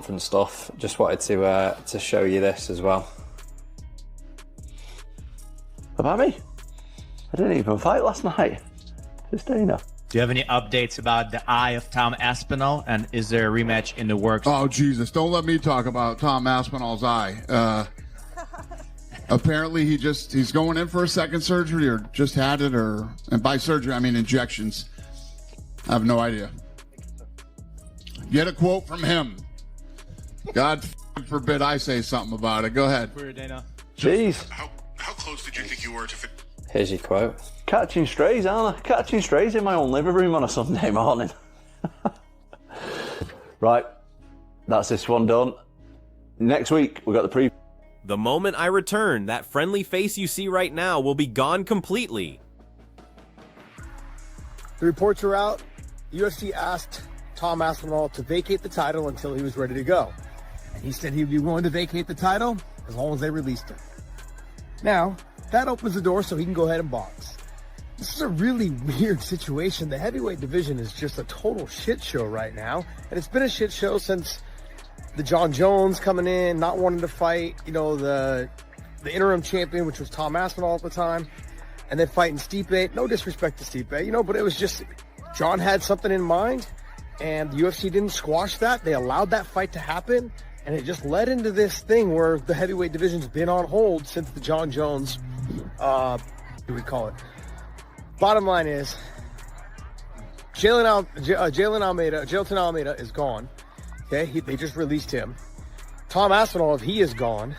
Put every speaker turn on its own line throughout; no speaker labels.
month and stuff. Just wanted to show you this as well.
About me? I didn't even fight last night. Just Dana.
Do you have any updates about the eye of Tom Aspinall, and is there a rematch in the works?
Oh, Jesus, don't let me talk about Tom Aspinall's eye. Apparently he's going in for a second surgery, or just had it, and by surgery I mean injections. I have no idea. Get a quote from him. God forbid I say something about it. Go ahead.
Weird, Dana.
Jeez.
How close did you think you were to fit?
Here's your quote.
Catching strays, aren't I? Catching strays in my own living room on a Sunday morning. Right, that's this one done. Next week, we've got the preview.
The moment I return, that friendly face you see right now will be gone completely.
The reports are out. UFC asked Tom Aspinall to vacate the title until he was ready to go. And he said he'd be willing to vacate the title as long as they released him. Now, that opens the door so he can go ahead and box. This is a really weird situation. The heavyweight division is just a total shit show right now. And it's been a shit show since the John Jones coming in, not wanting to fight, the interim champion, which was Tom Aspinall at the time, and then fighting Stipe. No disrespect to Stipe, but it was just, John had something in mind, and the UFC didn't squash that. They allowed that fight to happen, and it just led into this thing where the heavyweight division's been on hold since the John Jones, what do we call it? Bottom line is, Jailton Almeida is gone. Okay, they just released him. Tom Aspinall, if he is gone,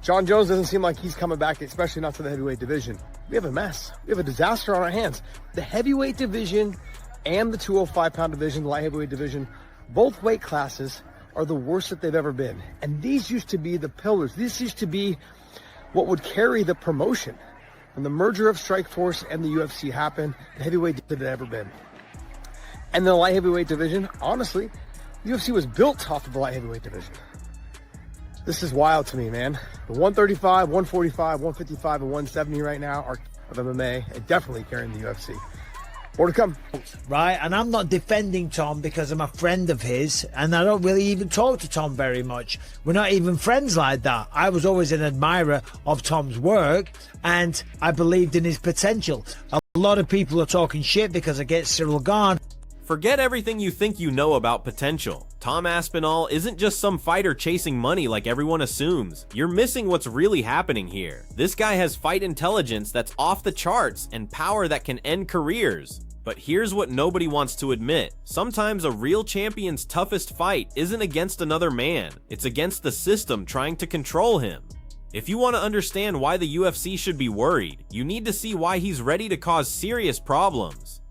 John Jones doesn't seem like he's coming back, especially not to the heavyweight division. We have a mess. We have a disaster on our hands. The heavyweight division and the 205-pound division, the light heavyweight division, both weight classes are the worst that they've ever been. And these used to be the pillars. This used to be what would carry the promotion. When the merger of Strikeforce and the UFC happened, the heavyweight that had ever been. And the light heavyweight division, honestly, the UFC was built off of the light heavyweight division. This is wild to me, man. The 135, 145, 155, and 170 right now are of MMA and definitely carrying the UFC. More to come.
Right, and I'm not defending Tom because I'm a friend of his, and I don't really even talk to Tom very much. We're not even friends like that. I was always an admirer of Tom's work, and I believed in his potential. A lot of people are talking shit because against Cyril Gane.
Forget everything you think you know about potential. Tom Aspinall isn't just some fighter chasing money like everyone assumes. You're missing what's really happening here. This guy has fight intelligence that's off the charts and power that can end careers. But here's what nobody wants to admit. Sometimes a real champion's toughest fight isn't against another man. It's against the system trying to control him. If you want to understand why the UFC should be worried, you need to see why he's ready to cause serious problems.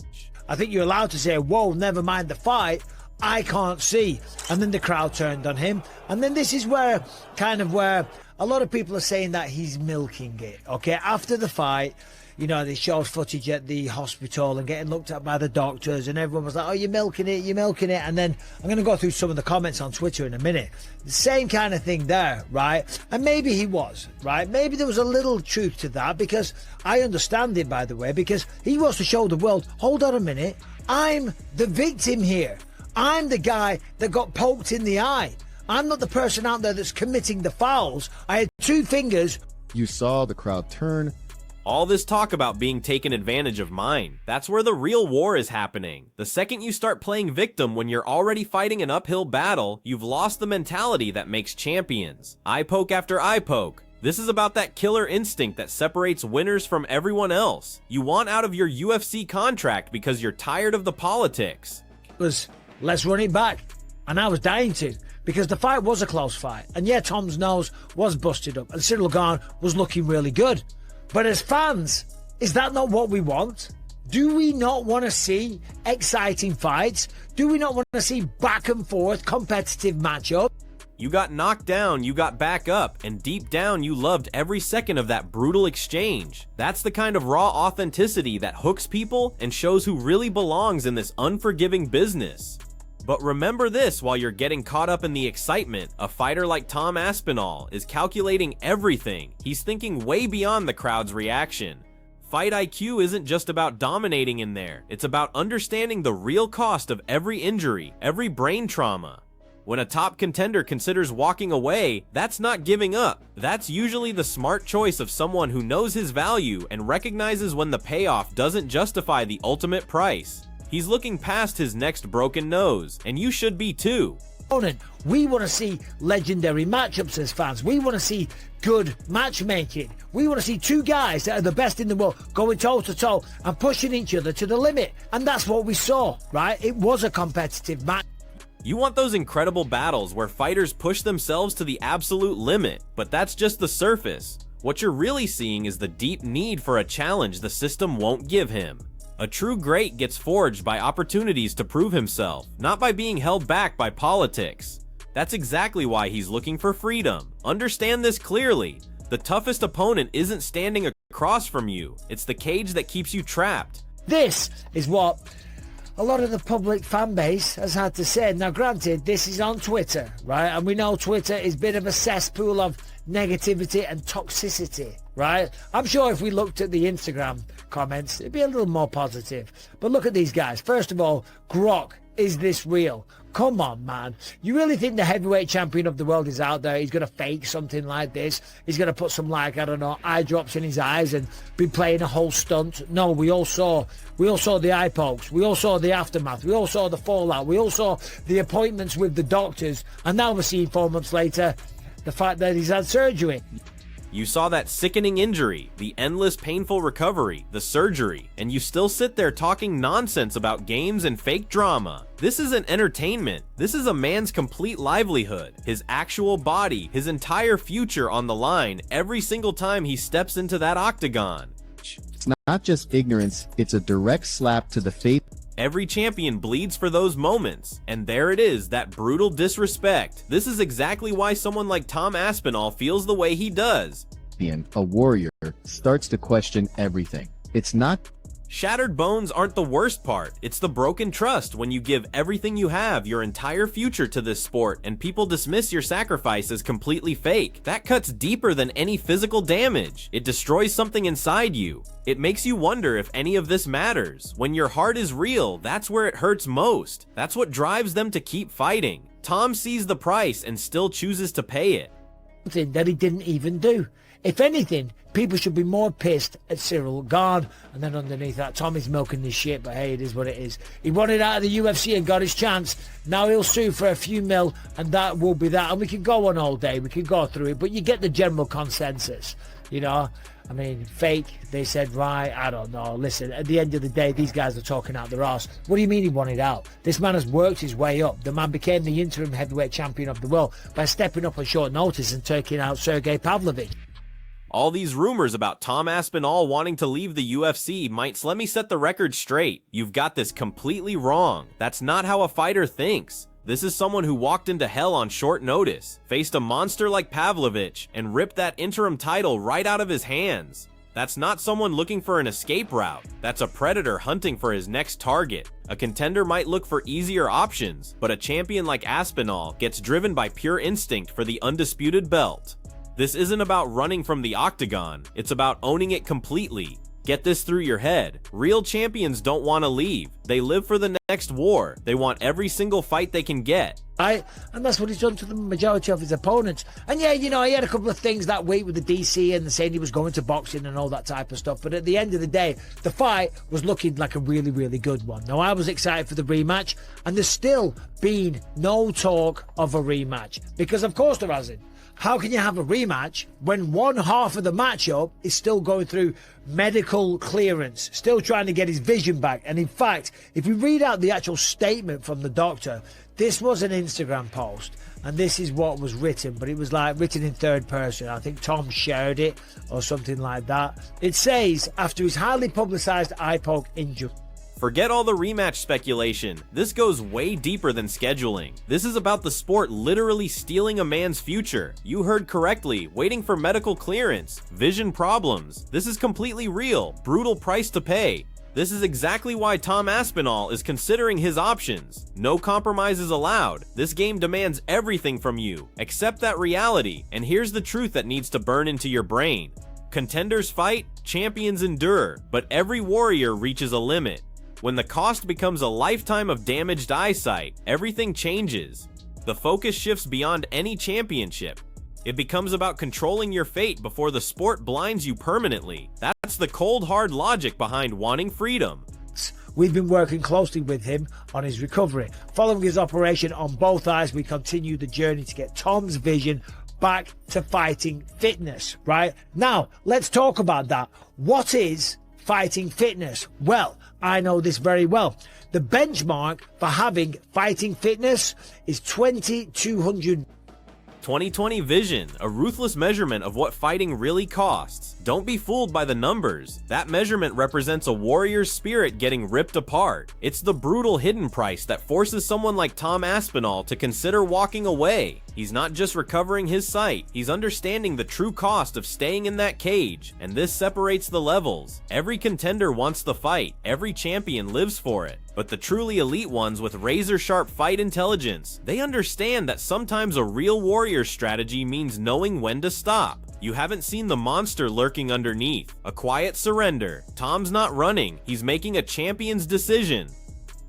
I think you're allowed to say, whoa, never mind the fight, I can't see. And then the crowd turned on him. And then this is where a lot of people are saying that he's milking it. Okay, after the fight, they showed footage at the hospital and getting looked at by the doctors, and everyone was like, oh, you're milking it, you're milking it. And then I'm going to go through some of the comments on Twitter in a minute. The same kind of thing there, right? And maybe he was, right? Maybe there was a little truth to that, because I understand it, by the way, because he wants to show the world, hold on a minute, I'm the victim here. I'm the guy that got poked in the eye. I'm not the person out there that's committing the fouls. I had two fingers.
You saw the crowd turn.
All this talk about being taken advantage of mine, that's where the real war is happening. The second you start playing victim when you're already fighting an uphill battle, you've lost the mentality that makes champions. Eye poke after eye poke. This is about that killer instinct that separates winners from everyone else. You want out of your UFC contract because you're tired of the politics.
Let's run it back. And I was dying to, because the fight was a close fight. And yeah, Tom's nose was busted up and Cyril Gane was looking really good. But as fans, is that not what we want? Do we not want to see exciting fights? Do we not want to see back and forth competitive matchup?
You got knocked down, you got back up, and deep down you loved every second of that brutal exchange. That's the kind of raw authenticity that hooks people and shows who really belongs in this unforgiving business. But remember this while you're getting caught up in the excitement, a fighter like Tom Aspinall is calculating everything. He's thinking way beyond the crowd's reaction. Fight IQ isn't just about dominating in there, it's about understanding the real cost of every injury, every brain trauma. When a top contender considers walking away, that's not giving up. That's usually the smart choice of someone who knows his value and recognizes when the payoff doesn't justify the ultimate price. He's looking past his next broken nose, and you should be too.
We want to see legendary matchups as fans. We want to see good matchmaking. We want to see two guys that are the best in the world going toe to toe and pushing each other to the limit. And that's what we saw, right? It was a competitive match.
You want those incredible battles where fighters push themselves to the absolute limit, but that's just the surface. What you're really seeing is the deep need for a challenge the system won't give him. A true great gets forged by opportunities to prove himself, not by being held back by politics. That's exactly why he's looking for freedom. Understand this clearly. The toughest opponent isn't standing across from you. It's the cage that keeps you trapped.
This is what a lot of the public fan base has had to say. Now, granted, this is on Twitter, right? And we know Twitter is a bit of a cesspool of negativity and toxicity, right? I'm sure if we looked at the Instagram comments, it'd be a little more positive. But look at these guys. First of all, Grok, is this real? Come on, man. You really think the heavyweight champion of the world is out there? He's going to fake something like this? He's going to put some, like, I don't know, eye drops in his eyes and be playing a whole stunt? No, we all saw the eye pokes. We all saw the aftermath. We all saw the fallout. We all saw the appointments with the doctors. And now we're seeing 4 months later the fact that he's had surgery.
You saw that sickening injury, the endless painful recovery, the surgery, and you still sit there talking nonsense about games and fake drama. This isn't entertainment. This is a man's complete livelihood, his actual body, his entire future on the line every single time he steps into that octagon.
It's not just ignorance, it's a direct slap to the face.
Every champion bleeds for those moments, and there it is, that brutal disrespect. This is exactly why someone like Tom Aspinall feels the way he does.
A warrior starts to question everything. It's not.
Shattered bones aren't the worst part. It's the broken trust when you give everything you have, your entire future to this sport, and people dismiss your sacrifice as completely fake. That cuts deeper than any physical damage. It destroys something inside you. It makes you wonder if any of this matters. When your heart is real, that's where it hurts most. That's what drives them to keep fighting. Tom sees the price and still chooses to pay it.
That he didn't even do. If anything, people should be more pissed at Cyril Gard. And then underneath that, Tommy's milking this shit, but hey, it is what it is. He wanted out of the UFC and got his chance. Now he'll sue for a few mil, and that will be that. And we can go on all day. We can go through it, but you get the general consensus, you know? I mean, fake, they said, right, I don't know. Listen, at the end of the day, these guys are talking out their arse. What do you mean he wanted out? This man has worked his way up. The man became the interim heavyweight champion of the world by stepping up on short notice and taking out Sergey Pavlovich.
All these rumors about Tom Aspinall wanting to leave the UFC let me set the record straight. You've got this completely wrong. That's not how a fighter thinks. This is someone who walked into hell on short notice, faced a monster like Pavlovich, and ripped that interim title right out of his hands. That's not someone looking for an escape route. That's a predator hunting for his next target. A contender might look for easier options, but a champion like Aspinall gets driven by pure instinct for the undisputed belt. This isn't about running from the octagon, it's about owning it completely. Get this through your head. Real champions don't want to leave. They live for the next war. They want every single fight they can get.
Right? And that's what he's done to the majority of his opponents. And yeah, you know, he had a couple of things that week with the DC and saying he was going to boxing and all that type of stuff. But at the end of the day, the fight was looking like a really, really good one. Now, I was excited for the rematch, and there's still been no talk of a rematch. Because, of course, there hasn't. How can you have a rematch when one half of the matchup is still going through medical clearance, still trying to get his vision back? And in fact, if you read out the actual statement from the doctor, this was an Instagram post, and this is what was written, but it was like written in third person. I think Tom shared it or something like that. It says, after his highly publicized eye poke injury.
Forget all the rematch speculation. This goes way deeper than scheduling. This is about the sport literally stealing a man's future. You heard correctly, waiting for medical clearance, vision problems. This is completely real, brutal price to pay. This is exactly why Tom Aspinall is considering his options. No compromises allowed. This game demands everything from you. Accept that reality, and here's the truth that needs to burn into your brain. Contenders fight, champions endure, but every warrior reaches a limit. When the cost becomes a lifetime of damaged eyesight, everything changes. The focus shifts beyond any championship. It becomes about controlling your fate before the sport blinds you permanently. That's the cold, hard logic behind wanting freedom.
We've been working closely with him on his recovery. Following his operation on both eyes, we continue the journey to get Tom's vision back to fighting fitness, right? Now, let's talk about that. What is fighting fitness? Well, I know this very well. The benchmark for having fighting fitness is 2,200.
2020 Vision, a ruthless measurement of what fighting really costs. Don't be fooled by the numbers. That measurement represents a warrior's spirit getting ripped apart. It's the brutal hidden price that forces someone like Tom Aspinall to consider walking away. He's not just recovering his sight, he's understanding the true cost of staying in that cage, and this separates the levels. Every contender wants the fight, every champion lives for it. But the truly elite ones with razor-sharp fight intelligence, they understand that sometimes a real warrior strategy means knowing when to stop. You haven't seen the monster lurking underneath. A quiet surrender. Tom's not running, he's making a champion's decision.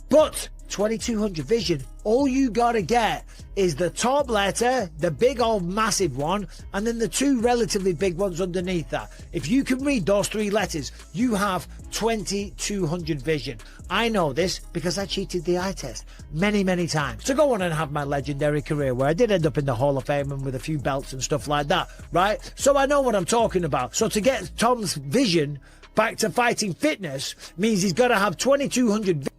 But 2,200 Vision, all you gotta get is the top letter, the big old massive one, and then the two relatively big ones underneath that. If you can read those three letters, you have 2,200 Vision. I know this because I cheated the eye test many times to go on and have my legendary career, where I did end up in the Hall of Fame and with a few belts and stuff like that, right? So I know what I'm talking about. So to get Tom's vision back to fighting fitness means he's got to have 2,200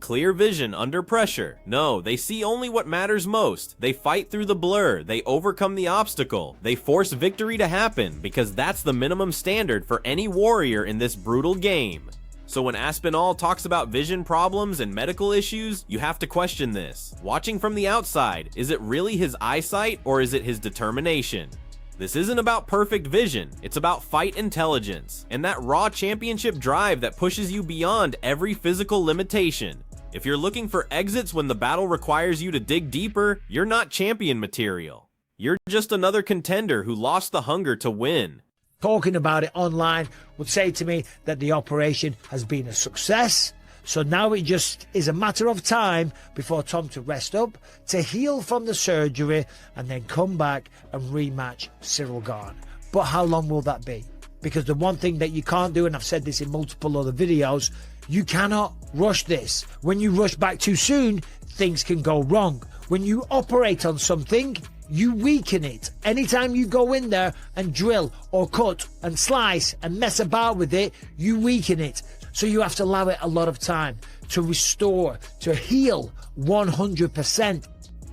Clear vision under pressure. No, they see only what matters most. They fight through the blur. They overcome the obstacle. They force victory to happen because that's the minimum standard for any warrior in this brutal game. So when Aspinall talks about vision problems and medical issues, you have to question this. Watching from the outside, is it really his eyesight or is it his determination? This isn't about perfect vision, it's about fight intelligence, and that raw championship drive that pushes you beyond every physical limitation. If you're looking for exits when the battle requires you to dig deeper, you're not champion material. You're just another contender who lost the hunger to win.
Talking about it online would say to me that the operation has been a success. So now it just is a matter of time before Tom to rest up, to heal from the surgery, and then come back and rematch Cyril Gane. But how long will that be? Because the one thing that you can't do, and I've said this in multiple other videos, you cannot rush this. When you rush back too soon, things can go wrong. When you operate on something, you weaken it. Anytime you go in there and drill or cut and slice and mess about with it, you weaken it. So you have to allow it a lot of time to restore, to heal 100%.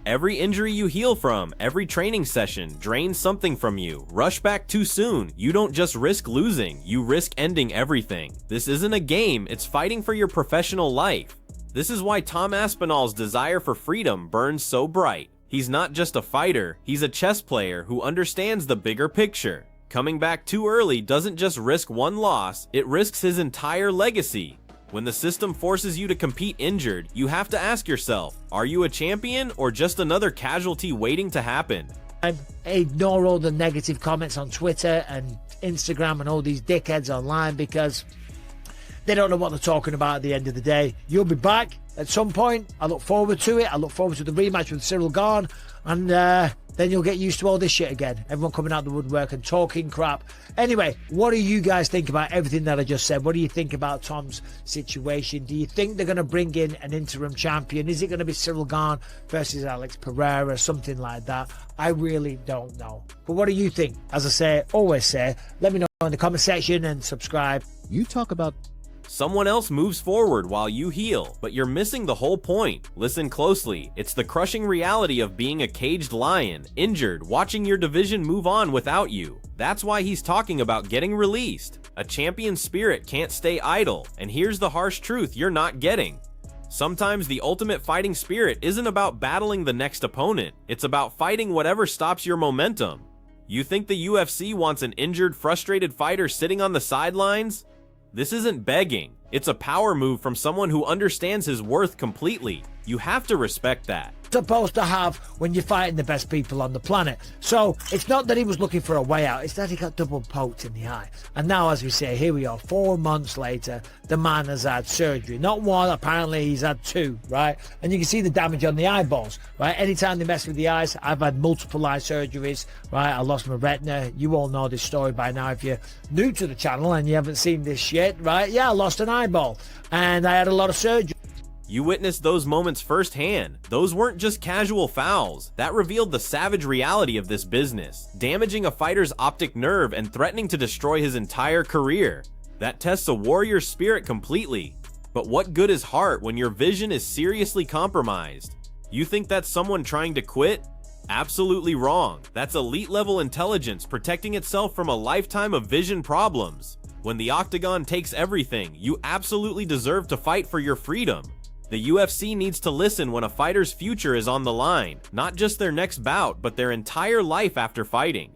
Every injury you heal from, every training session drains something from you. Rush back too soon. You don't just risk losing, you risk ending everything. This isn't a game, it's fighting for your professional life. This is why Tom Aspinall's desire for freedom burns so bright. He's not just a fighter, he's a chess player who understands the bigger picture. Coming back too early doesn't just risk one loss, it risks his entire legacy. When the system forces you to compete injured, you have to ask yourself, are you a champion or just another casualty waiting to happen?
I ignore all the negative comments on Twitter and Instagram and all these dickheads online because they don't know what they're talking about at the end of the day. You'll be back at some point. I look forward to it. I look forward to the rematch with Cyril Gane, and then you'll get used to all this shit again. Everyone coming out the woodwork and talking crap. Anyway, what do you guys think about everything that I just said? What do you think about Tom's situation? Do you think they're going to bring in an interim champion? Is it going to be Cyril Gane versus Alex Pereira, something like that? I really don't know. But what do you think? As I say, always say, let me know in the comment section and subscribe.
You talk about
Someone else moves forward while you heal, but you're missing the whole point. Listen closely. It's the crushing reality of being a caged lion, injured, watching your division move on without you. That's why he's talking about getting released. A champion spirit can't stay idle, and here's the harsh truth you're not getting. Sometimes the ultimate fighting spirit isn't about battling the next opponent, it's about fighting whatever stops your momentum. You think the UFC wants an injured, frustrated fighter sitting on the sidelines? This isn't begging, it's a power move from someone who understands his worth completely. You have to respect that.
supposed to have when you're fighting the best people on the planet. So it's not that he was looking for a way out, it's that he got double poked in the eye. And now, as we say, here we are, 4 months later, the man has had surgery. Not one, apparently he's had 2, right? And you can see the damage on the eyeballs, right? Anytime they mess with the eyes, I've had multiple eye surgeries, right? I lost my retina. You all know this story by now if you're new to the channel and you haven't seen this shit, right? Yeah, I lost an eyeball and I had a lot of surgery.
You witnessed those moments firsthand. Those weren't just casual fouls. That revealed the savage reality of this business, damaging a fighter's optic nerve and threatening to destroy his entire career. That tests a warrior's spirit completely. But what good is heart when your vision is seriously compromised? You think that's someone trying to quit? Absolutely wrong. That's elite level intelligence protecting itself from a lifetime of vision problems. When the octagon takes everything, you absolutely deserve to fight for your freedom. The UFC needs to listen when a fighter's future is on the line, not just their next bout, but their entire life after fighting.